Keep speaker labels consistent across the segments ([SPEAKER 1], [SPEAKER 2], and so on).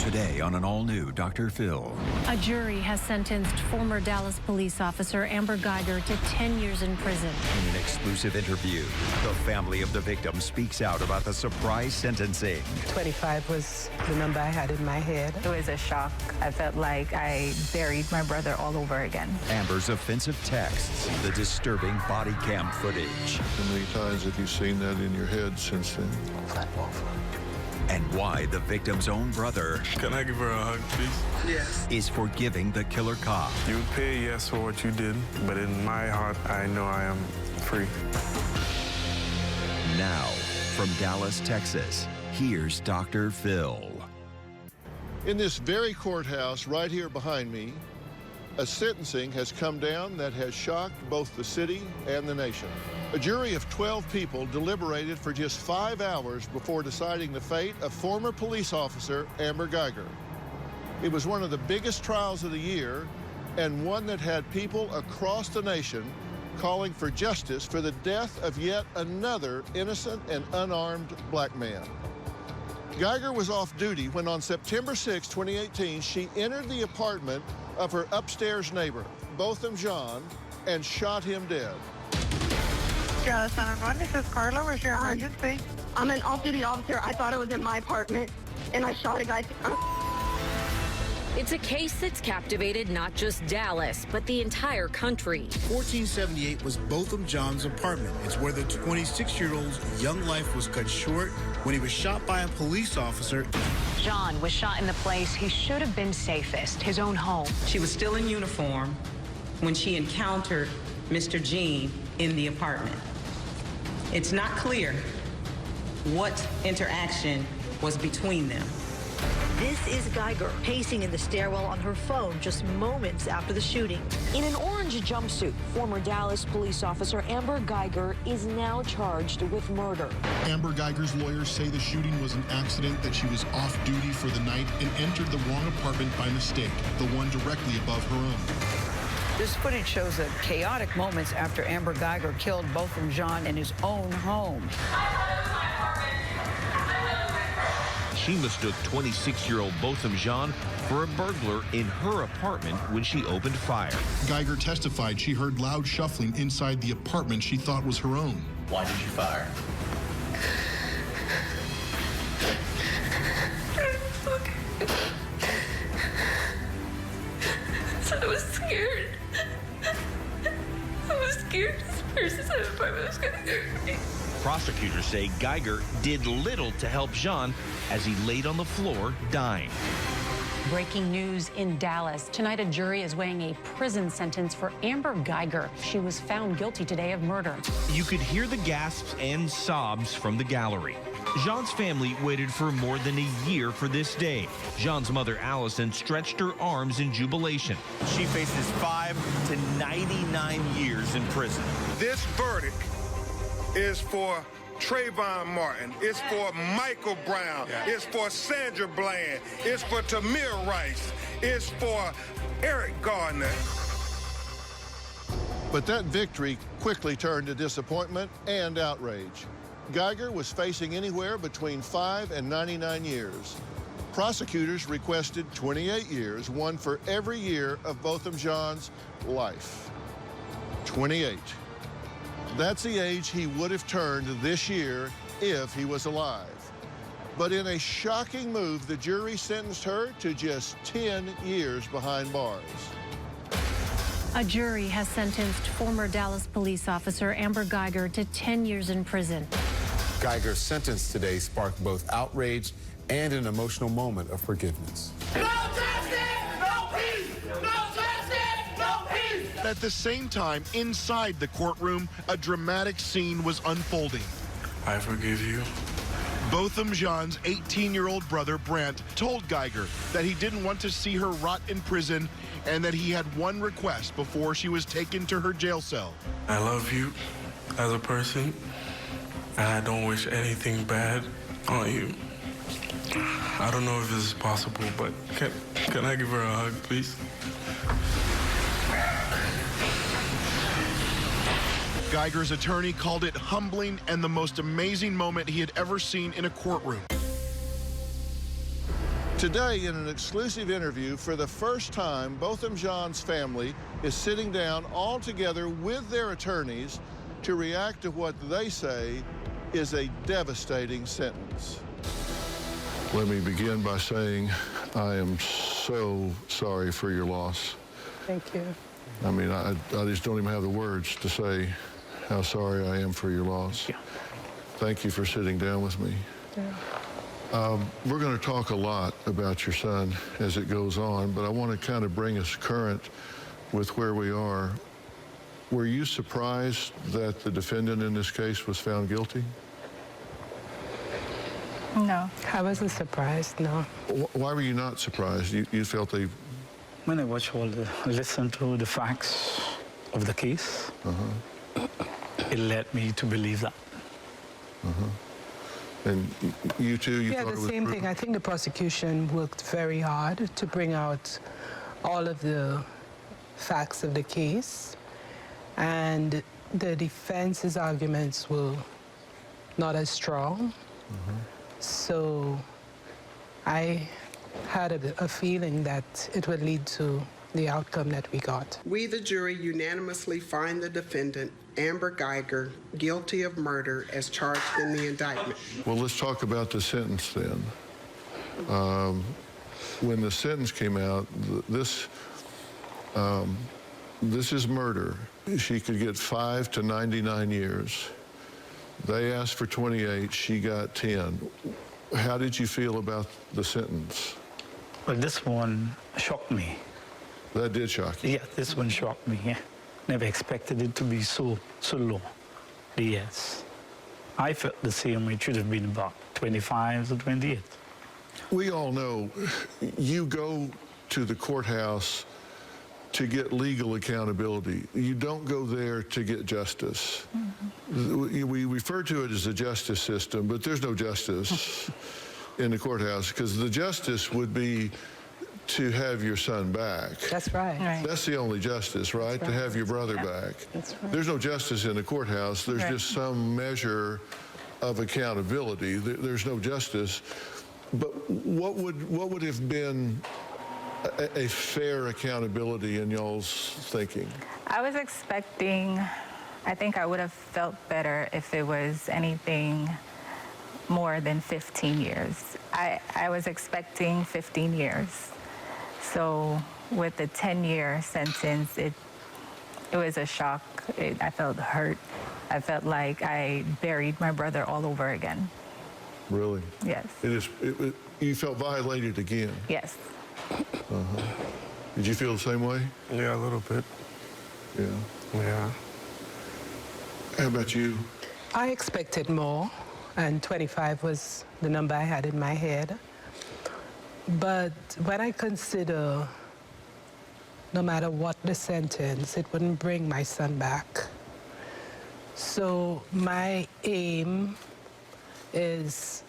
[SPEAKER 1] Today on an all-new Dr. Phil.
[SPEAKER 2] A jury has sentenced former Dallas police officer Amber Geiger to 10 years in prison.
[SPEAKER 1] In an exclusive interview, the family of the victim speaks out about the surprise sentencing.
[SPEAKER 3] 25 was the number I had in my head.
[SPEAKER 4] It was a shock. I felt like I buried my brother all over again.
[SPEAKER 1] Amber's offensive texts, the disturbing body cam footage.
[SPEAKER 5] How many times have you seen that in your head since then?
[SPEAKER 6] Flat wolf.
[SPEAKER 1] And why the victim's own brother
[SPEAKER 7] Can I give her a hug, please?
[SPEAKER 6] Yes.
[SPEAKER 1] is forgiving the killer cop.
[SPEAKER 7] You would pay yes for what you did, but in my heart, I know I am free.
[SPEAKER 1] Now, from Dallas, Texas, here's Dr. Phil.
[SPEAKER 5] In this very courthouse right here behind me, a sentencing has come down that has shocked both the city and the nation. A jury of 12 people deliberated for just 5 hours before deciding the fate of former police officer Amber Geiger. It was one of the biggest trials of the year and one that had people across the nation calling for justice for the death of yet another innocent and unarmed black man. Geiger was off duty when on September 6, 2018, she entered the apartment of her upstairs neighbor, Botham Jean, and shot him dead.
[SPEAKER 8] Dallas 911, this is Carla. Where's your emergency?
[SPEAKER 9] I'm an off-duty officer. I thought it was in my apartment, and I shot a guy.
[SPEAKER 10] It's a case that's captivated not just Dallas, but the entire country.
[SPEAKER 11] 1478 was Botham Jean's apartment. It's where the 26-year-old's young life was cut short when he was shot by a police officer.
[SPEAKER 12] John was shot in the place he should have been safest, his own home.
[SPEAKER 13] She was still in uniform when she encountered Mr. Jean in the apartment. It's not clear what interaction was between them.
[SPEAKER 14] This is Geiger pacing in the stairwell on her phone just moments after the shooting.
[SPEAKER 15] In an orange jumpsuit, former Dallas police officer Amber Geiger is now charged with murder.
[SPEAKER 16] Amber Geiger's lawyers say the shooting was an accident, that she was off duty for the night and entered the wrong apartment by mistake, the one directly above her own.
[SPEAKER 17] This footage shows the chaotic moments after Amber Geiger killed Botham Jean in his own home.
[SPEAKER 18] She mistook 26-year-old Botham Jean for a burglar in her apartment when she opened fire.
[SPEAKER 16] Geiger testified she heard loud shuffling inside the apartment she thought was her own.
[SPEAKER 6] Why did you fire?
[SPEAKER 19] I was scared. I was scared this person's apartment was going to hurt me.
[SPEAKER 18] Prosecutors say Geiger did little to help Jean as he laid on the floor dying.
[SPEAKER 2] Breaking news in Dallas. Tonight, a jury is weighing a prison sentence for Amber Geiger. She was found guilty today of murder.
[SPEAKER 18] You could hear the gasps and sobs from the gallery. Jean's family waited for more than a year for this day. Jean's mother, Allison, stretched her arms in jubilation.
[SPEAKER 20] She faces 5 to 99 years in prison.
[SPEAKER 5] This verdict is for Trayvon Martin. It's for Michael Brown. It's for Sandra Bland. It's for Tamir Rice. It's for Eric Gardner. But that victory quickly turned to disappointment and outrage. Geiger was facing anywhere between 5 and 99 years. Prosecutors requested 28 years, one for every year of Botham Jean's life. 28. That's the age he would have turned this year if he was alive. But in a shocking move, the jury sentenced her to just 10 years behind bars.
[SPEAKER 2] A jury has sentenced former Dallas police officer Amber Geiger to 10 years in prison.
[SPEAKER 3] Geiger's sentence today sparked both outrage and an emotional moment of forgiveness.
[SPEAKER 5] No justice, no peace! No justice, no peace!
[SPEAKER 16] At the same time, inside the courtroom, a dramatic scene was unfolding.
[SPEAKER 7] I forgive you.
[SPEAKER 16] Botham Jean's 18-year-old brother, Brant, told Geiger that he didn't want to see her rot in prison and that he had one request before she was taken to her jail cell.
[SPEAKER 7] I love you as a person, and I don't wish anything bad on you. I don't know if this is possible, but can I give her a hug, please?
[SPEAKER 16] Geiger's attorney called it humbling and the most amazing moment he had ever seen in a courtroom.
[SPEAKER 5] Today, in an exclusive interview, for the first time, Botham Jean's family is sitting down all together with their attorneys to react to what they say is a devastating sentence. Let me begin by saying I am so sorry for your loss.
[SPEAKER 6] Thank you.
[SPEAKER 5] I mean, I just don't even have the words to say how sorry I am for your loss.
[SPEAKER 6] Yeah.
[SPEAKER 5] Thank you for sitting down with me.
[SPEAKER 6] Yeah.
[SPEAKER 5] We're going to talk a lot about your son as it goes on, but I want to kind of bring us current with where we are. Were you surprised that the defendant in this case was found guilty?
[SPEAKER 6] No, I wasn't surprised, no.
[SPEAKER 5] Why were you not surprised? You felt they...
[SPEAKER 21] When I listened to the facts of the case, it led me to believe that.
[SPEAKER 5] And you too, you
[SPEAKER 6] thought it was... Yeah, the same thing. I think the prosecution worked very hard to bring out all of the facts of the case, and the defense's arguments were not as strong. So I had a feeling that it would lead to the outcome that we got.
[SPEAKER 22] We, the jury, unanimously find the defendant, Amber Geiger, guilty of murder as charged in the indictment.
[SPEAKER 5] Well, let's talk about the sentence then. When the sentence came out, this is murder. She could get 5 to 99 years. They asked for 28, she got 10. How did you feel about the sentence?
[SPEAKER 21] Well, this one shocked me.
[SPEAKER 5] That did shock you?
[SPEAKER 21] Yeah, this one shocked me, yeah. Never expected it to be so low, the years. I felt the same, it should have been about 25 to 28.
[SPEAKER 5] We all know you go to the courthouse to get legal accountability. You don't go there to get justice. We refer to it as the justice system, but there's no justice in the courthouse, because the justice would be to have your son back.
[SPEAKER 6] That's right.
[SPEAKER 5] That's the only justice, right? To have your brother back.
[SPEAKER 6] That's right.
[SPEAKER 5] There's no justice in the courthouse. There's just some measure of accountability. There's no justice. But what would have been a fair accountability in y'all's thinking?
[SPEAKER 4] I was expecting, I think I would have felt better if it was anything more than 15 years. I was expecting 15 years. So with the 10-year sentence, it was a shock. I felt hurt. I felt like I buried my brother all over again.
[SPEAKER 5] Really?
[SPEAKER 4] Yes.
[SPEAKER 5] You felt violated again?
[SPEAKER 4] Yes.
[SPEAKER 5] Did you feel the same way?
[SPEAKER 7] Yeah, a little bit.
[SPEAKER 5] Yeah.
[SPEAKER 7] Yeah.
[SPEAKER 5] How about you?
[SPEAKER 6] I expected more, and 25 was the number I had in my head. But when I consider no matter what the sentence, it wouldn't bring my son back. So my aim is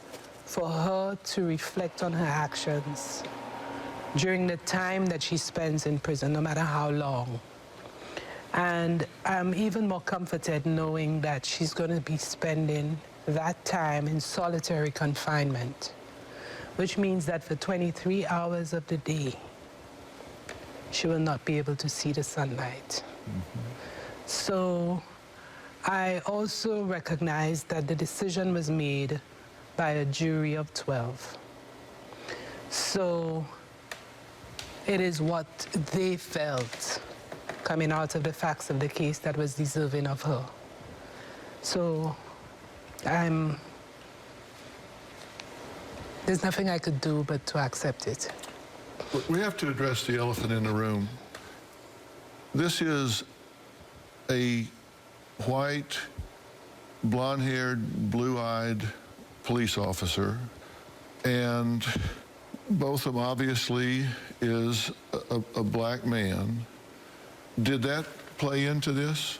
[SPEAKER 6] for her to reflect on her actions during the time that she spends in prison, no matter how long. And I'm even more comforted knowing that she's going to be spending that time in solitary confinement, which means that for 23 hours of the day, she will not be able to see the sunlight. So I also recognize that the decision was made by a jury of 12. So it is what they felt coming out of the facts of the case that was deserving of her. So there's nothing I could do but to accept it.
[SPEAKER 5] We have to address the elephant in the room. This is a white, blonde-haired, blue-eyed police officer, and Botham obviously is a black man. Did that play into this?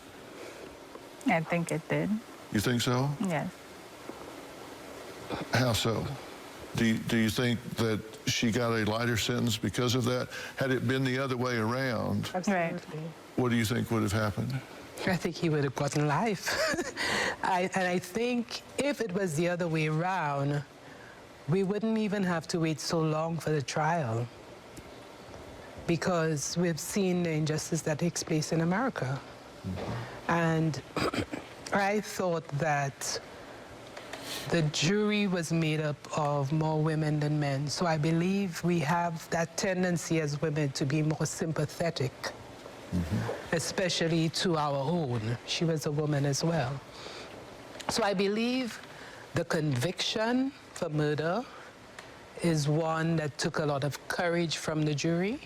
[SPEAKER 4] I think it did.
[SPEAKER 5] You think so?
[SPEAKER 4] Yes.
[SPEAKER 5] How so? Do you think that she got a lighter sentence because of that? Had it been the other way around,
[SPEAKER 6] Absolutely.
[SPEAKER 5] What do you think would have happened?
[SPEAKER 6] I think he would have gotten life. And I think if it was the other way around, we wouldn't even have to wait so long for the trial because we've seen the injustice that takes place in America. And I thought that the jury was made up of more women than men. So I believe we have that tendency as women to be more sympathetic, especially to our own. She was a woman as well. So I believe the conviction for murder is one that took a lot of courage from the jury,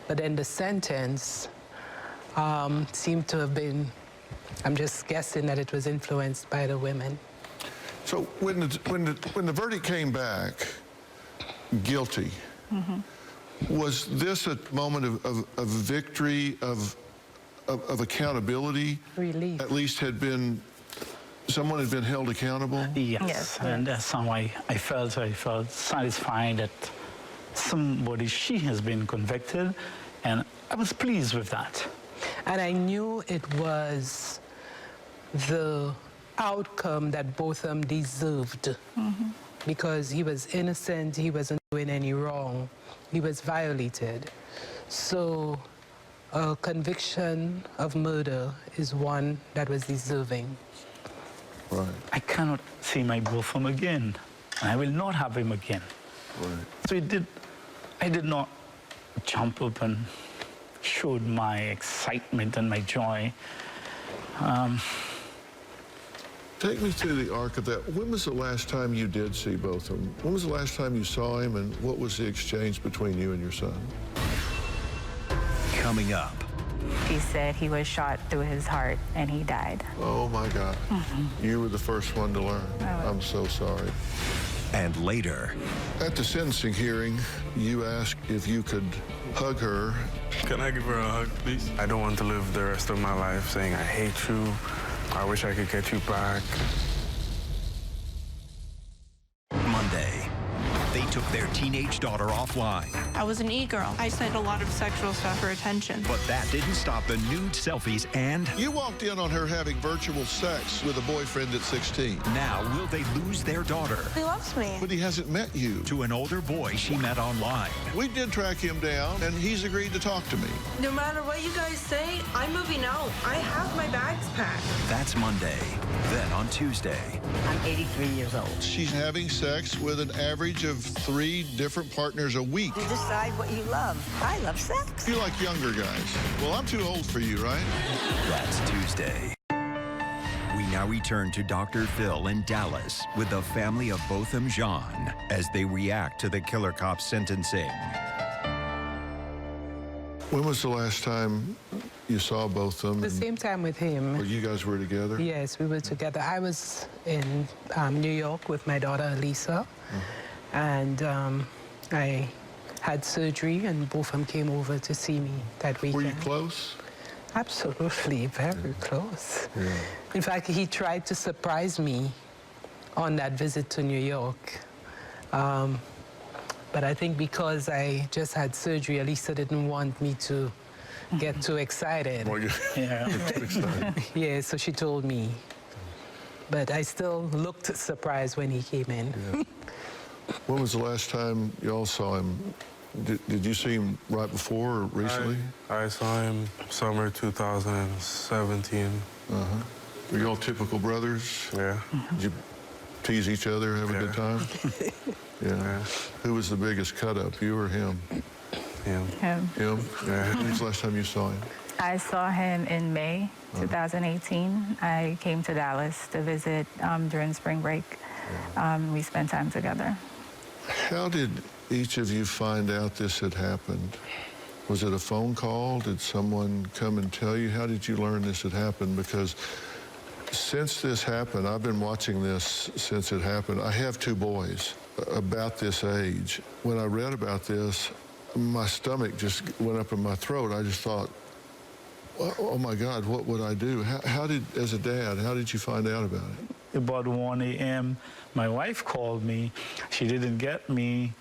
[SPEAKER 6] but then the sentence seemed to have been, I'm just guessing that it was influenced by the women.
[SPEAKER 5] So when the verdict came back, guilty, was this a moment of victory, of accountability?
[SPEAKER 6] Relief.
[SPEAKER 5] At least someone had been held accountable?
[SPEAKER 21] Yes. And that's how I felt satisfied that she has been convicted, and I was pleased with that.
[SPEAKER 6] And I knew it was the outcome that both of them deserved because he was innocent, he wasn't doing any wrong, he was violated. So a conviction of murder is one that was deserving.
[SPEAKER 5] Right.
[SPEAKER 21] I cannot see my boyfriend again, and I will not have him again.
[SPEAKER 5] Right.
[SPEAKER 21] So I did not jump up and showed my excitement and my joy.
[SPEAKER 5] Take me through the arc of that. When was the last time you did see both of them? When was the last time you saw him, and what was the exchange between you and your son?
[SPEAKER 1] Coming up.
[SPEAKER 4] He said he was shot through his heart and he died.
[SPEAKER 5] Oh my God. You were the first one to learn. I'm so sorry.
[SPEAKER 1] And later.
[SPEAKER 5] At the sentencing hearing, you asked if you could hug her.
[SPEAKER 7] Can I give her a hug, please? I don't want to live the rest of my life saying I hate you. I wish I could get you back.
[SPEAKER 1] Monday, they took their teenage daughter offline.
[SPEAKER 8] I was an e-girl. I said a lot of sexual stuff for attention.
[SPEAKER 1] But that didn't stop the nude selfies and...
[SPEAKER 5] You walked in on her having virtual sex with a boyfriend at 16.
[SPEAKER 1] Now, will they lose their daughter?
[SPEAKER 8] He loves me.
[SPEAKER 5] But he hasn't met you.
[SPEAKER 1] To an older boy she met online.
[SPEAKER 5] We did track him down, and he's agreed to talk to me.
[SPEAKER 8] No matter what you guys say, I'm moving out. I have my bags packed.
[SPEAKER 1] That's Monday. Then on Tuesday.
[SPEAKER 17] I'm 83 years old.
[SPEAKER 5] She's having sex with an average of 3 different partners a week.
[SPEAKER 17] You decide what you love. I love sex.
[SPEAKER 5] You like younger guys. Well, I'm too old for you, right?
[SPEAKER 1] That's Tuesday. We now return to Dr. Phil in Dallas with the family of Botham Jean as they react to the killer cop's sentencing.
[SPEAKER 5] When was the last time you saw both of them?
[SPEAKER 6] The same time with him.
[SPEAKER 5] Or you guys were together?
[SPEAKER 6] Yes, we were together. I was in New York with my daughter, Elisa, and I had surgery, and both of them came over to see me that weekend.
[SPEAKER 5] Were you close?
[SPEAKER 6] Absolutely, very close. Yeah. In fact, he tried to surprise me on that visit to New York. But I think because I just had surgery, Elisa didn't want me to get too excited.
[SPEAKER 5] Well, yeah, too excited.
[SPEAKER 6] Yeah, so she told me. But I still looked surprised when he came in.
[SPEAKER 5] Yeah. When was the last time y'all saw him? Did you see him right before or recently?
[SPEAKER 7] I saw him summer 2017.
[SPEAKER 5] Were y'all typical brothers?
[SPEAKER 7] Yeah.
[SPEAKER 5] Did you tease each other, have a good time? Yeah. Who was the biggest cut-up, you or him?
[SPEAKER 7] Him.
[SPEAKER 4] Him.
[SPEAKER 5] Him? Yeah. When was the last time you saw him?
[SPEAKER 4] I saw him in May 2018. I came to Dallas to visit during spring break. We spent time together.
[SPEAKER 5] How did each of you find out this had happened? Was it a phone call? Did someone come and tell you? How did you learn this had happened? Because since this happened, I've been watching this since it happened. I have 2 boys about this age. When I read about this, my stomach just went up in my throat. I just thought, oh my God, what would I do? As a dad, how did you find out about it?
[SPEAKER 21] About 1 a.m., my wife called me. She didn't get me.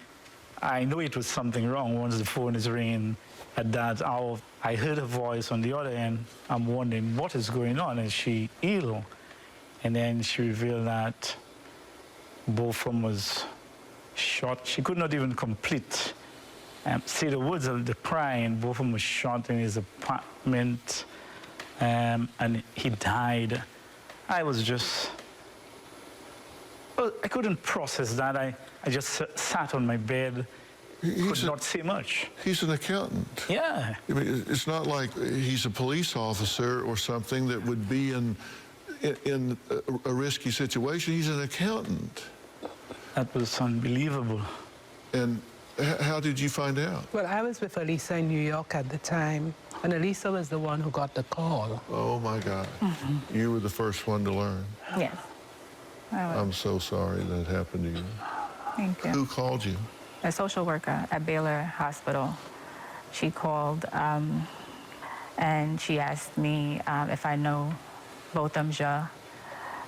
[SPEAKER 21] I knew it was something wrong once the phone is ringing at that hour. I heard a voice on the other end. I'm wondering what is going on. Is she ill? And then she revealed that both of them was shot. She could not even complete. See the words of the crying. Both of them were shot in his apartment, and he died. I was just, well, I couldn't process that. I just sat on my bed, could not say much.
[SPEAKER 5] He's an accountant.
[SPEAKER 21] Yeah.
[SPEAKER 5] I mean, it's not like he's a police officer or something that would be in a risky situation. He's an accountant.
[SPEAKER 21] That was unbelievable.
[SPEAKER 5] And how did you find out?
[SPEAKER 6] Well, I was with Elisa in New York at the time, and Elisa was the one who got the call.
[SPEAKER 5] Oh, my God. You were the first one to learn.
[SPEAKER 4] Yes.
[SPEAKER 5] I'm so sorry that happened to you.
[SPEAKER 4] Thank you.
[SPEAKER 5] Who called you?
[SPEAKER 4] A social worker at Baylor Hospital. She called, and she asked me if I know Botham Ja. I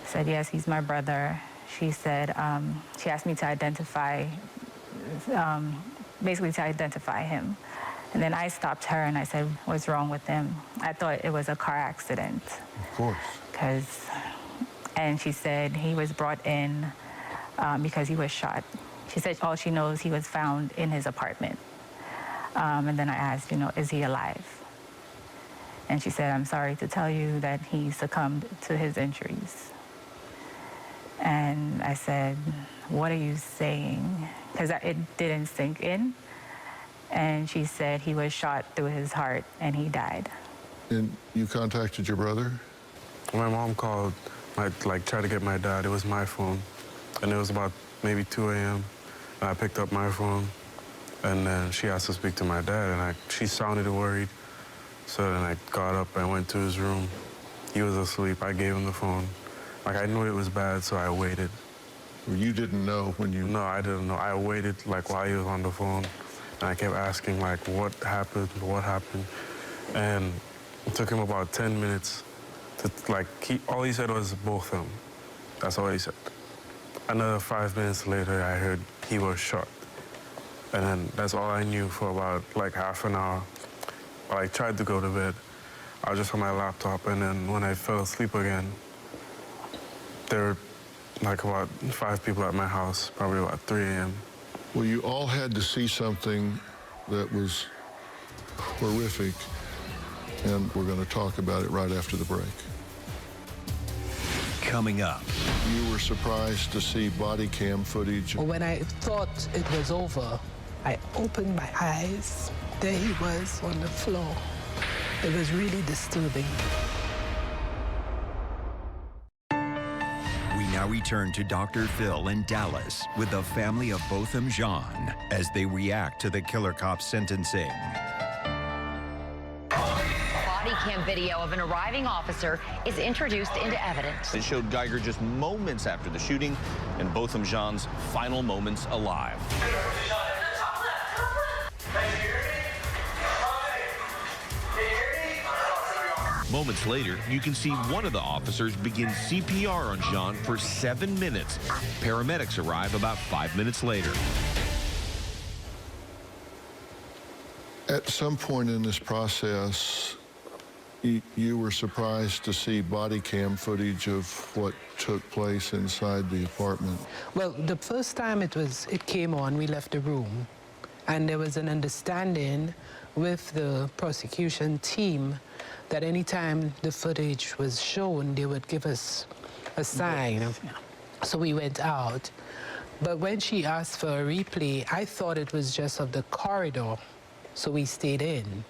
[SPEAKER 4] said, yes, he's my brother. She said, she asked me to identify, basically to identify him. And then I stopped her and I said, what's wrong with him? I thought it was a car accident.
[SPEAKER 5] Of course.
[SPEAKER 4] And she said he was brought in because he was shot. She said all she knows, he was found in his apartment. And then I asked, is he alive? And she said, I'm sorry to tell you that he succumbed to his injuries. And I said, what are you saying? Because it didn't sink in. And she said he was shot through his heart and he died.
[SPEAKER 5] And you contacted your brother?
[SPEAKER 7] My mom called, I tried to get my dad. It was my phone. And it was about maybe 2 a.m. And I picked up my phone. And then she asked to speak to my dad. And she sounded worried. So then I got up and went to his room. He was asleep. I gave him the phone. I knew it was bad, so I waited.
[SPEAKER 5] You didn't know when you...
[SPEAKER 7] No, I didn't know. I waited, while he was on the phone. And I kept asking, what happened, what happened? And it took him about 10 minutes to, all he said was both of them. That's all he said. Another 5 minutes later, I heard he was shot. And then that's all I knew for about, half an hour. I tried to go to bed. I was just on my laptop, and then when I fell asleep again, there were about 5 people at my house, probably about 3 a.m.
[SPEAKER 5] Well, you all had to see something that was horrific, and we're going to talk about it right after the break.
[SPEAKER 1] Coming up.
[SPEAKER 5] You were surprised to see body cam footage.
[SPEAKER 6] When I thought it was over, I opened my eyes. There he was on the floor. It was really disturbing.
[SPEAKER 1] We now return to Dr. Phil in Dallas with the family of Botham Jean as they react to the killer cop's sentencing.
[SPEAKER 9] Body cam video of an arriving officer is introduced into evidence.
[SPEAKER 20] It showed Geiger just moments after the shooting and Botham Jean's final moments alive.
[SPEAKER 18] Moments later, you can see one of the officers begin CPR on Jean for 7 minutes. Paramedics arrive about 5 minutes later.
[SPEAKER 5] At some point in this process, you were surprised to see body cam footage of what took place inside the apartment.
[SPEAKER 6] Well, the first time it came on, we left the room, and there was an understanding with the prosecution team that anytime the footage was shown, they would give us a sign. So we went out. But when she asked for a replay, I thought it was just of the corridor, so we stayed in.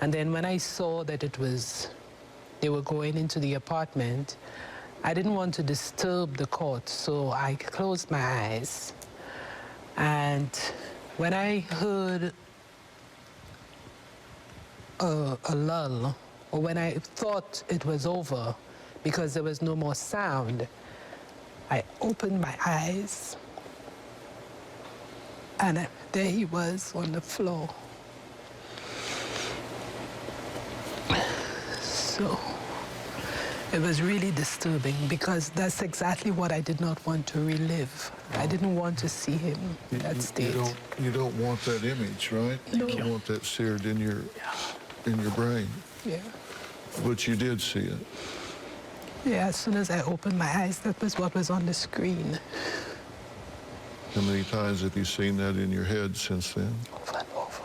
[SPEAKER 6] And then when I saw that they were going into the apartment, I didn't want to disturb the court, so I closed my eyes. And when I heard a lull, or when I thought it was over because there was no more sound, I opened my eyes, and there he was on the floor. So it was really disturbing because that's exactly what I did not want to relive. I didn't want to see him in that state.
[SPEAKER 5] You don't want that image, right?
[SPEAKER 6] No.
[SPEAKER 5] You don't want that seared in your brain.
[SPEAKER 6] Yeah.
[SPEAKER 5] But you did see it.
[SPEAKER 6] Yeah, as soon as I opened my eyes, that was what was on the screen.
[SPEAKER 5] How many times have you seen that in your head since then?
[SPEAKER 6] Over and over.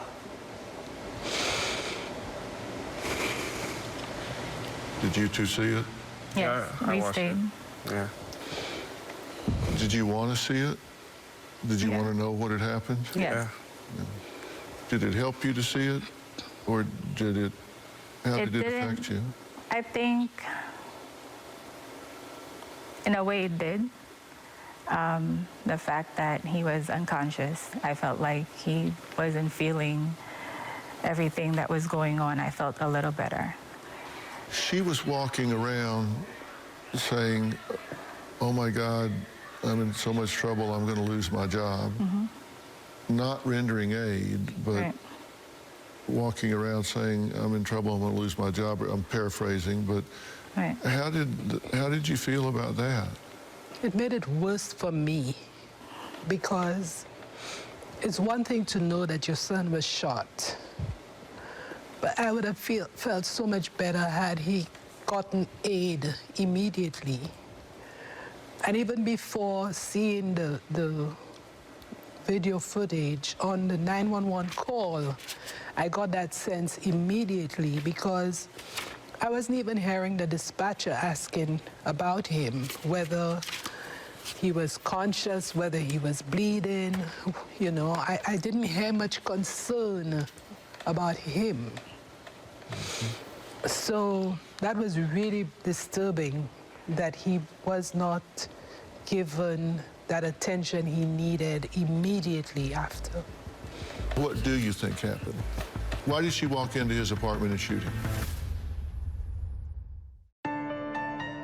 [SPEAKER 5] Did you two see it?
[SPEAKER 4] Yes, we stayed.
[SPEAKER 3] Yeah.
[SPEAKER 5] Did you want to see it? Did you want to know what had happened?
[SPEAKER 4] Yes.
[SPEAKER 5] Yeah. Did it help you to see it? Or did it, how did it affect you?
[SPEAKER 4] I think, in a way, it did. The fact that he was unconscious, I felt like he wasn't feeling everything that was going on. I felt a little better.
[SPEAKER 5] She was walking around saying, oh my God, I'm in so much trouble, I'm going to lose my job. Not rendering aid, but walking around saying, I'm in trouble, I'm going to lose my job. I'm paraphrasing, but how did you feel about that?
[SPEAKER 6] It made it worse for me because it's one thing to know that your son was shot, but I would have felt so much better had he gotten aid immediately. And even before seeing the video footage on the 911 call, I got that sense immediately because I wasn't even hearing the dispatcher asking about him, whether he was conscious, whether he was bleeding. You know, I didn't hear much concern about him. So that was really disturbing that he was not given that attention he needed immediately after.
[SPEAKER 5] What do you think happened? Why did she walk into his apartment and shoot him?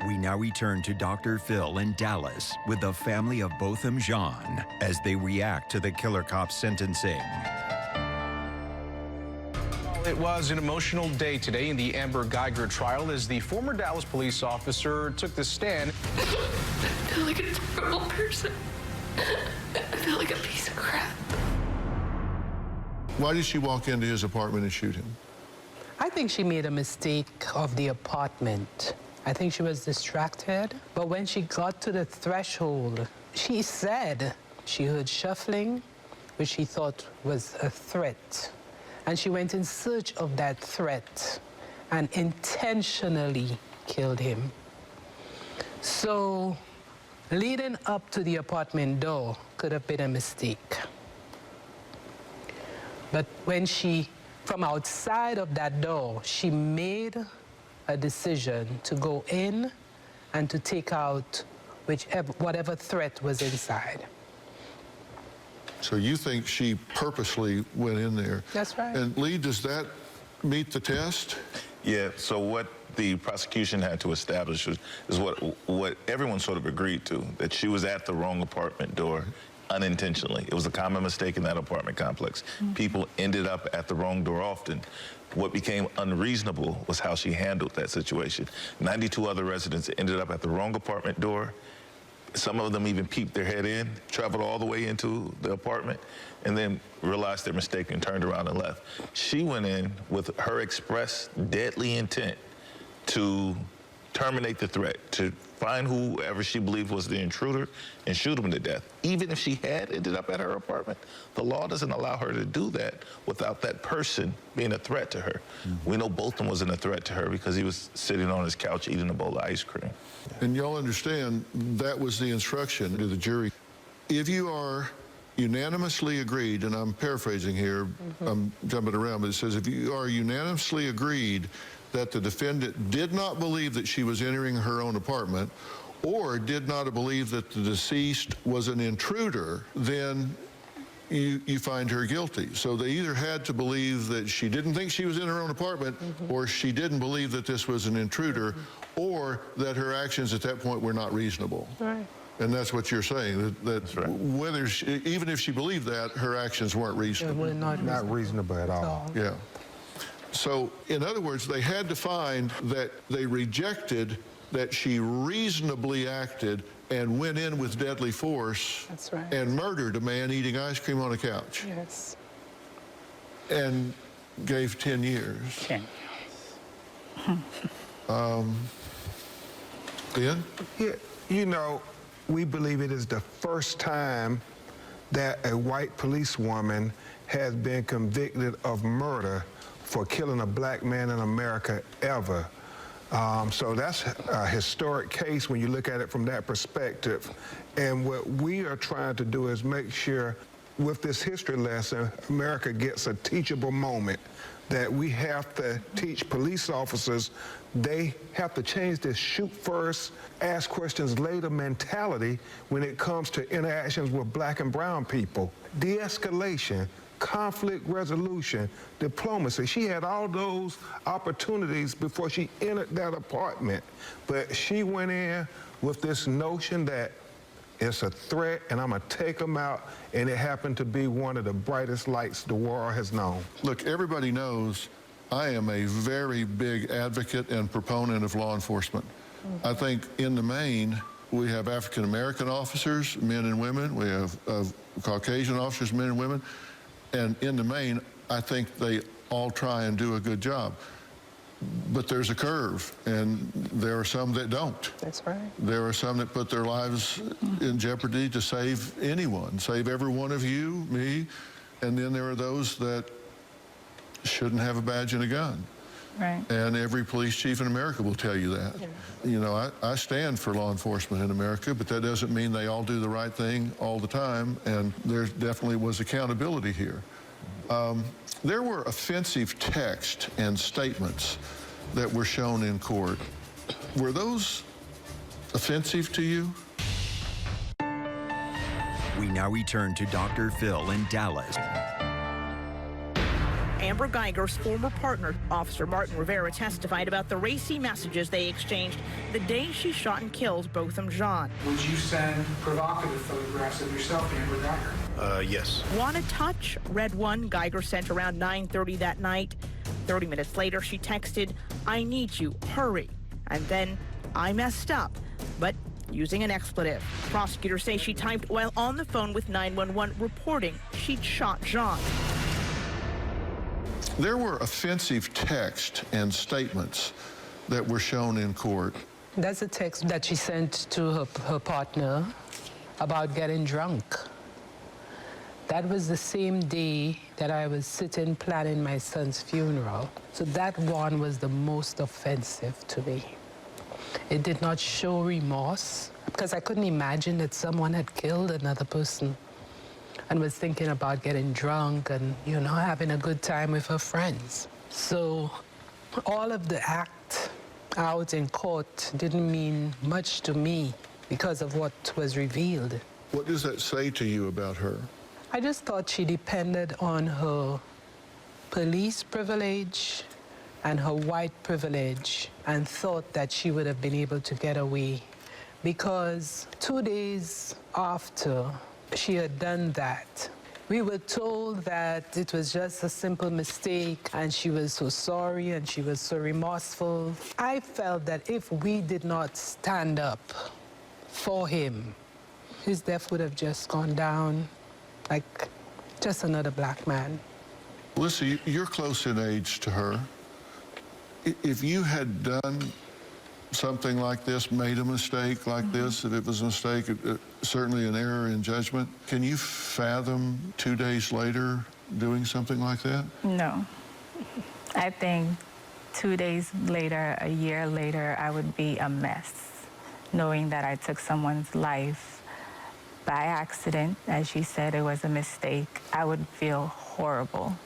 [SPEAKER 1] We now return to Dr. Phil in Dallas with the family of Botham Jean as they react to the killer cop's sentencing.
[SPEAKER 10] It was an emotional day today in the Amber Geiger trial as the former Dallas police officer took the stand.
[SPEAKER 19] I feel like a terrible person. I feel like a piece of crap.
[SPEAKER 5] Why did she walk into his apartment and shoot him?
[SPEAKER 6] I think she made a mistake of the apartment. I think she was distracted, but when she got to the threshold, she said she heard shuffling, which she thought was a threat. And she went in search of that threat and intentionally killed him. So leading up to the apartment door could have been a mistake. But when she, from outside of that door, she made a decision to go in and to take out whatever threat was inside.
[SPEAKER 5] So you think she purposely went in there?
[SPEAKER 6] That's right.
[SPEAKER 5] And Lee, does that meet the test?
[SPEAKER 11] Yeah, so what the prosecution had to establish is what everyone sort of agreed to, that she was at the wrong apartment door unintentionally. It was a common mistake in that apartment complex. People ended up at the wrong door often. What became unreasonable was how she handled that situation. 92 other residents ended up at the wrong apartment door. Some of them even peeped their head in, traveled all the way into the apartment, and then realized their mistake and turned around and left. She went in with her express deadly intent to terminate the threat, to find whoever she believed was the intruder and shoot him to death. Even if she had ended up at her apartment, the law doesn't allow her to do that without that person being a threat to her. We know Botham wasn't a threat to her because he was sitting on his couch eating a bowl of ice cream.
[SPEAKER 5] And y'all understand that was the instruction to the jury. If you are unanimously agreed, and I'm paraphrasing here, I'm jumping around, but it says if you are unanimously agreed that the defendant did not believe that she was entering her own apartment or did not believe that the deceased was an intruder, then you find her guilty. So they either had to believe that she didn't think she was in her own apartment or she didn't believe that this was an intruder or that her actions at that point were not reasonable.
[SPEAKER 6] Right.
[SPEAKER 5] And that's what you're saying, that whether she, even if she believed that, her actions weren't reasonable.
[SPEAKER 6] They were not
[SPEAKER 23] reasonable at all.
[SPEAKER 5] Yeah. So, in other words, they had to find that they rejected that she reasonably acted and went in with deadly force and murdered a man eating ice cream on a couch.
[SPEAKER 6] Yes.
[SPEAKER 5] And gave 10 years.
[SPEAKER 21] 10
[SPEAKER 5] Ben?
[SPEAKER 23] Yeah, you know, we believe it is the first time
[SPEAKER 12] that a white policewoman has been convicted of murder for killing a black man in America ever. So that's a historic case when you look at it from that perspective. And what we are trying to do is make sure with this history lesson, America gets a teachable moment, that we have to teach police officers they have to change this shoot first, ask questions later mentality when it comes to interactions with black and brown people. De-escalation, conflict resolution, diplomacy. She had all those opportunities before she entered that apartment, but she went in with this notion that it's a threat and I'm gonna take them out, and it happened to be one of the brightest lights the world has known.
[SPEAKER 5] Look, everybody knows I am a very big advocate and proponent of law enforcement. I think in the main, we have African-American officers, men and women. We have Caucasian officers, men and women. And in the main, I think they all try and do a good job. But there's a curve, and there are some that don't.
[SPEAKER 6] That's right.
[SPEAKER 5] There are some that put their lives in jeopardy to save anyone, save every one of you, me, and then there are those that shouldn't have a badge and a gun.
[SPEAKER 4] Right.
[SPEAKER 5] And every police chief in America will tell you that. Yeah. You know, I stand for law enforcement in America, but that doesn't mean they all do the right thing all the time, and there definitely was accountability here. There were offensive text and statements that were shown in court. Were those offensive to you?
[SPEAKER 1] We now return to Dr. Phil in Dallas.
[SPEAKER 13] Amber Geiger's former partner, Officer Martin Rivera, testified about the racy messages they exchanged the day she shot and killed Botham Jean.
[SPEAKER 23] Would you send provocative photographs of yourself to Amber Geiger?
[SPEAKER 24] Yes.
[SPEAKER 13] Want a touch? Read one Geiger sent around 9:30 that night. 30 minutes later, she texted, "I need you, hurry." And then, "I messed up," but using an expletive. Prosecutors say she typed while on the phone with 911 reporting she'd shot Jean.
[SPEAKER 5] There were offensive text and statements that were shown in court.
[SPEAKER 6] That's a text that she sent to her partner about getting drunk. That was the same day that I was sitting planning my son's funeral. So that one was the most offensive to me. It did not show remorse, because I couldn't imagine that someone had killed another person and was thinking about getting drunk and, you know, having a good time with her friends. So all of the act out in court didn't mean much to me because of what was revealed.
[SPEAKER 5] What does that say to you about her?
[SPEAKER 6] I just thought she depended on her police privilege and her white privilege and thought that she would have been able to get away, because 2 days after she had done that, we were told that it was just a simple mistake and she was so sorry and she was so remorseful. I felt that if we did not stand up for him, his death would have just gone down like just another black man.
[SPEAKER 5] Listen, you're close in age to her. If you had done something like this, made a mistake like this, if it was a mistake, certainly an error in judgment, can you fathom 2 days later doing something like that?
[SPEAKER 4] No. I think 2 days later, a year later, I would be a mess, knowing that I took someone's life by accident. As she said, it was a mistake. I would feel horrible.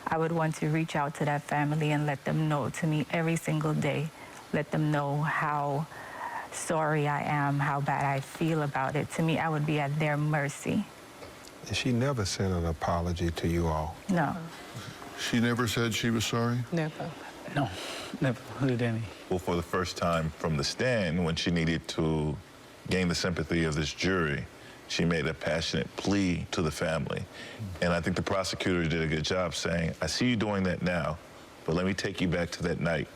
[SPEAKER 4] I would want to reach out to that family and let them know, to me every single day, let them know how sorry I am, how bad I feel about it. To me, I would be at their mercy.
[SPEAKER 12] She never sent an apology to you all?
[SPEAKER 4] No.
[SPEAKER 5] She never said she was sorry?
[SPEAKER 6] Never.
[SPEAKER 21] No, never heard any.
[SPEAKER 11] Well, for the first time from the stand, when she needed to gain the sympathy of this jury, she made a passionate plea to the family. And I think the prosecutor did a good job saying, I see you doing that now, but let me take you back to that night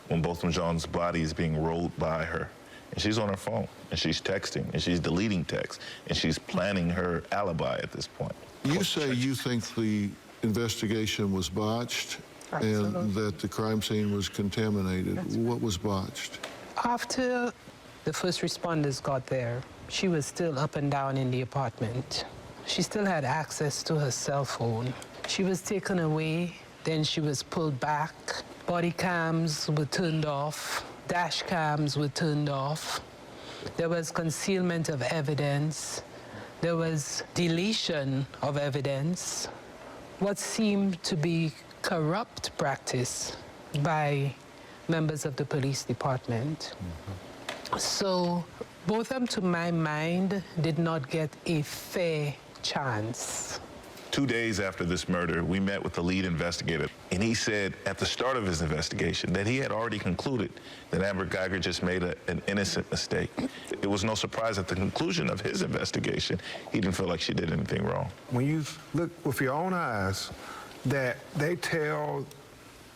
[SPEAKER 11] when Botham Jean's body is being rolled by her. And she's on her phone, and she's texting, and she's deleting texts, and she's planning her alibi at this point.
[SPEAKER 5] You say you think the investigation was botched and that the crime scene was contaminated. What was botched?
[SPEAKER 6] After the first responders got there, she was still up and down in the apartment. she still had access to her cell phone. She was taken away, then she was pulled back. Body cams were turned off, dash cams were turned off. There was concealment of evidence. There was deletion of evidence. What seemed to be corrupt practice by members of the police department. So both of them, to my mind, did not get a fair chance.
[SPEAKER 11] 2 days after this murder, we met with the lead investigator, and he said at the start of his investigation that he had already concluded that Amber Guyger just made an innocent mistake. It was no surprise at the conclusion of his investigation, he didn't feel like she did anything wrong.
[SPEAKER 12] When you look with your own eyes, that they tell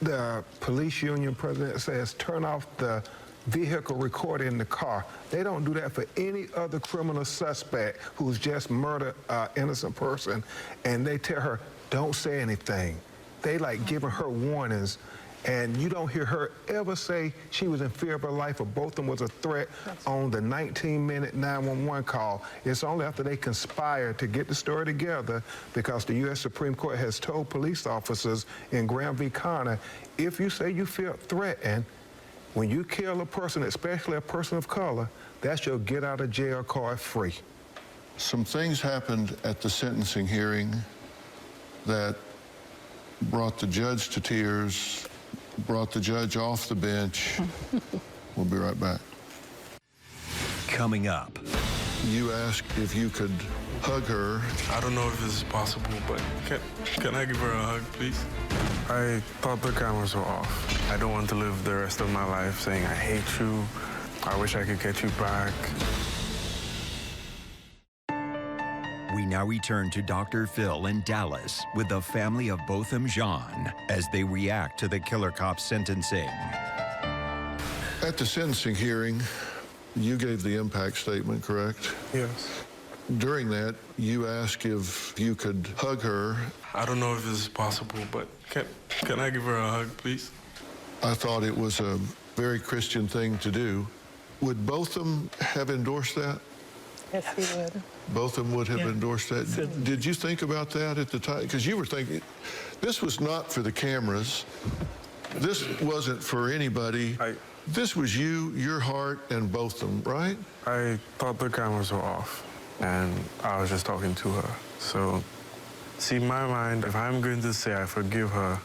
[SPEAKER 12] the police union president says, turn off the vehicle recorder in the car. They don't do that for any other criminal suspect who's just murdered an innocent person, and they tell her, don't say anything. They like giving her warnings, and you don't hear her ever say she was in fear of her life or both of them was a threat on the 19-minute 911 call. It's only after they conspire to get the story together, because the U.S. Supreme Court has told police officers in Graham v. Connor, if you say you feel threatened, when you kill a person, especially a person of color, that's your get out of jail card free.
[SPEAKER 5] Some things happened at the sentencing hearing that brought the judge to tears, brought the judge off the bench. We'll be right back.
[SPEAKER 1] Coming up.
[SPEAKER 5] You asked if you could hug her.
[SPEAKER 7] I don't know if this is possible, but can I give her a hug, please? I thought the cameras were off. I don't want to live the rest of my life saying I hate you. I wish I could get you back.
[SPEAKER 1] We now return to Dr. Phil in Dallas with the family of Botham Jean as they react to the killer cop's sentencing.
[SPEAKER 5] At the sentencing hearing, you gave the impact statement, correct?
[SPEAKER 7] Yes.
[SPEAKER 5] During that, you asked if you could hug her.
[SPEAKER 7] I don't know if this is possible, but can I give her a hug, please?
[SPEAKER 5] I thought it was a very Christian thing to do. Would both of them have endorsed that?
[SPEAKER 6] Yes, he would.
[SPEAKER 5] Both of them would have endorsed that. Did you think about that at the time? Because you were thinking, this was not for the cameras. This wasn't for anybody. This was you, your heart, and both of them, right?
[SPEAKER 7] I thought the cameras were off, and I was just talking to her. So, see, in my mind, if I'm going to say I forgive her,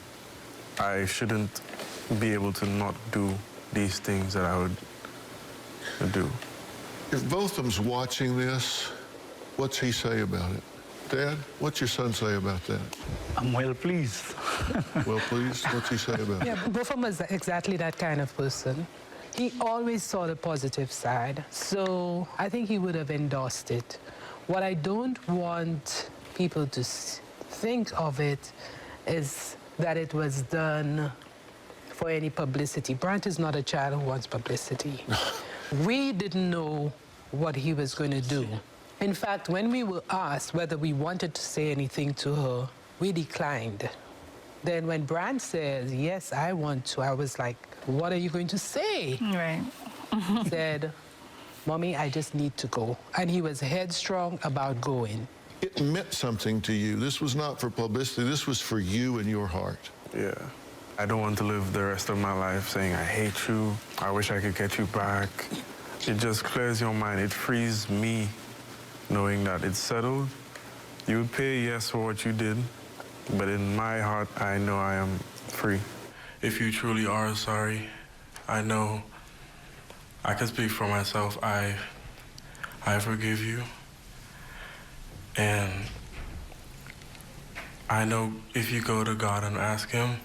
[SPEAKER 7] I shouldn't be able to not do these things that I would do.
[SPEAKER 5] If both of them's watching this, what's he say about it? Dad, what's your son say about that?
[SPEAKER 21] I'm well pleased.
[SPEAKER 5] Well pleased? What's he say about it?
[SPEAKER 6] Yeah, Botham was exactly that kind of person. He always saw the positive side, so I think he would have endorsed it. What I don't want people to think of it is that it was done for any publicity. Brant is not a child who wants publicity. We didn't know what he was going to do. In fact, when we were asked whether we wanted to say anything to her, we declined. Then when Brant says, yes, I want to, I was like, what are you going to say?
[SPEAKER 4] Right.
[SPEAKER 6] He said, Mommy, I just need to go. And he was headstrong about going.
[SPEAKER 5] It meant something to you. This was not for publicity. This was for you and your heart.
[SPEAKER 7] Yeah. I don't want to live the rest of my life saying I hate you. I wish I could get you back. It just clears your mind. It frees me knowing that it's settled. You would pay yes for what you did, but in my heart, I know I am free. If you truly are sorry, I know I can speak for myself. I forgive you. And I know if you go to God and ask him,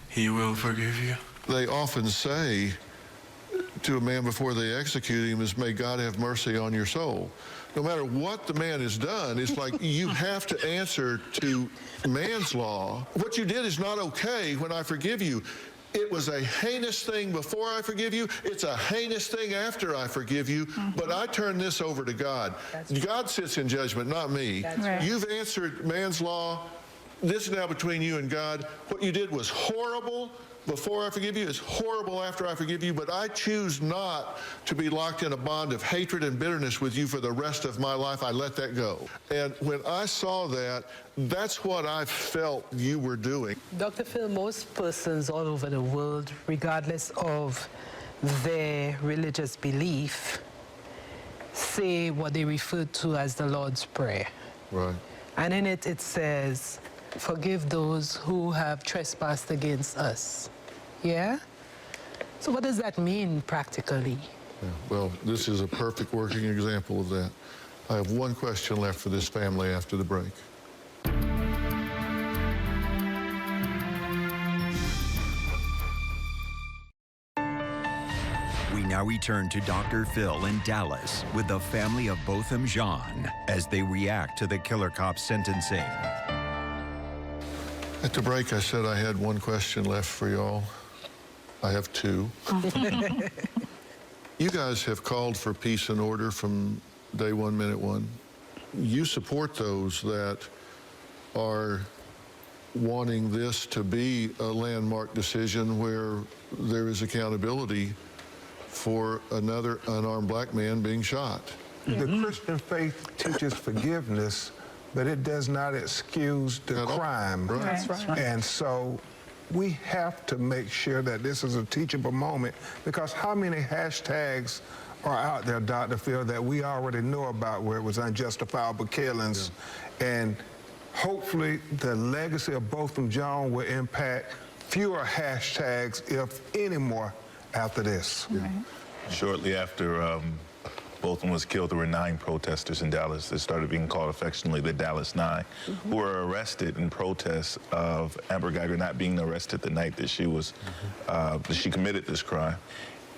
[SPEAKER 7] he will forgive you.
[SPEAKER 5] They often say to a man before they execute him is, may God have mercy on your soul. No matter what the man has done, it's like you have to answer to man's law. What you did is not okay when I forgive you. It was a heinous thing before I forgive you. It's a heinous thing after I forgive you. But I turn this over to God. God sits in judgment, not me.
[SPEAKER 4] Right.
[SPEAKER 5] You've answered man's law. this is now between you and God. What you did was horrible before I forgive you. It's horrible after I forgive you, but I choose not to be locked in a bond of hatred and bitterness with you for the rest of my life. I let that go. And when I saw that, that's what I felt you were doing.
[SPEAKER 6] Dr. Phil, most persons all over the world, regardless of their religious belief, say what they refer to as the Lord's Prayer.
[SPEAKER 5] Right.
[SPEAKER 6] And in it, it says, forgive those who have trespassed against us. Yeah? So what does that mean practically?
[SPEAKER 5] Yeah, well, this is a perfect working example of that. I have one question left for this family after the break.
[SPEAKER 1] We now return to Dr. Phil in Dallas with the family of Botham Jean as they react to the killer cop's sentencing.
[SPEAKER 5] At the break, I said I had one question left for y'all. I have two. You guys have called for peace and order from day one, minute one. You support those that are wanting this to be a landmark decision where there is accountability for another unarmed black man being shot.
[SPEAKER 12] The Christian faith teaches forgiveness, but it does not excuse the crime.
[SPEAKER 5] Right.
[SPEAKER 6] That's right.
[SPEAKER 12] And so we have to make sure that this is a teachable moment, because how many hashtags are out there, Dr. Phil, that we already know about where it was unjustifiable killings? And hopefully the legacy of Botham Jean will impact fewer hashtags, if any more, after this.
[SPEAKER 11] Shortly after Botham was killed, there were 9 protesters in Dallas that started being called affectionately the Dallas 9, who were arrested in protest of Amber Guyger not being arrested the night that she was, that she committed this crime.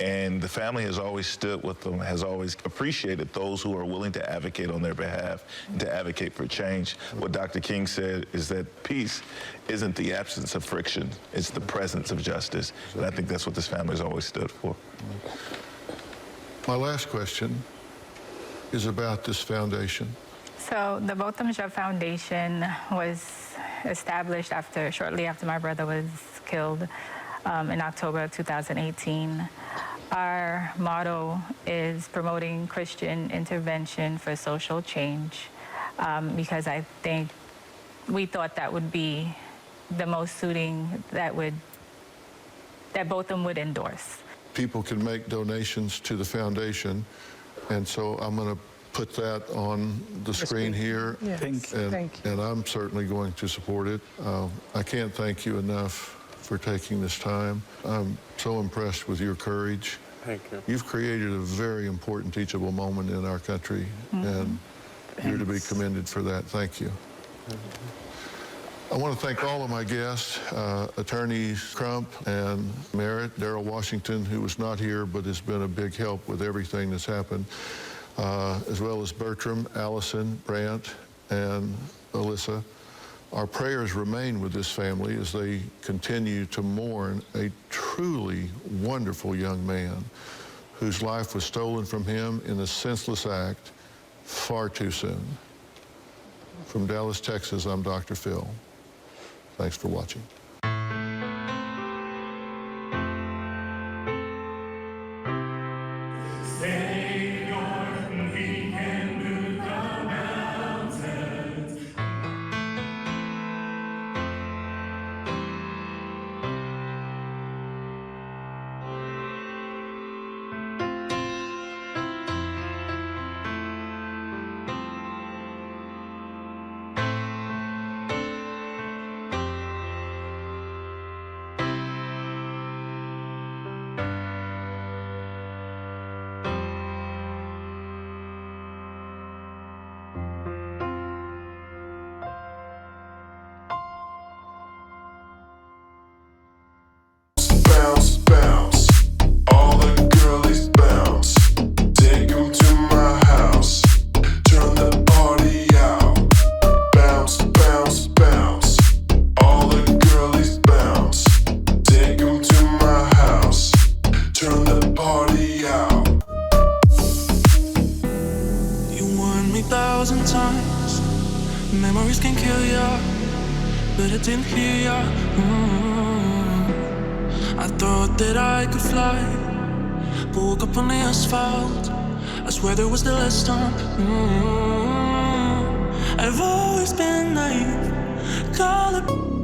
[SPEAKER 11] And the family has always stood with them, has always appreciated those who are willing to advocate on their behalf and to advocate for change. What Dr. King said is that peace isn't the absence of friction, it's the presence of justice. And I think that's what this family has always stood for.
[SPEAKER 5] My last question is about this foundation.
[SPEAKER 4] So the Botham Jean Foundation was established shortly after my brother was killed in October of 2018. Our motto is promoting Christian intervention for social change, because I think we thought that would be the most suiting, that Botham would endorse.
[SPEAKER 5] People can make donations to the foundation, and so I'm going to put that on the screen here.
[SPEAKER 6] Yes. Thank you.
[SPEAKER 5] And I'm certainly going to support it. I can't thank you enough for taking this time. I'm so impressed with your courage.
[SPEAKER 2] Thank you.
[SPEAKER 5] You've created a very important teachable moment in our country, and you're to be commended for that. Thank you. I want to thank all of my guests, Attorneys Crump and Merritt, Darrell Washington, who was not here but has been a big help with everything that's happened, as well as Bertram, Allison, Brandt, and Alyssa. Our prayers remain with this family as they continue to mourn a truly wonderful young man whose life was stolen from him in a senseless act far too soon. From Dallas, Texas, I'm Dr. Phil. Thanks for watching.
[SPEAKER 2] euphoria. I thought that I could fly, but woke up on the asphalt. I swear there was the last time. I've always been naive. Call it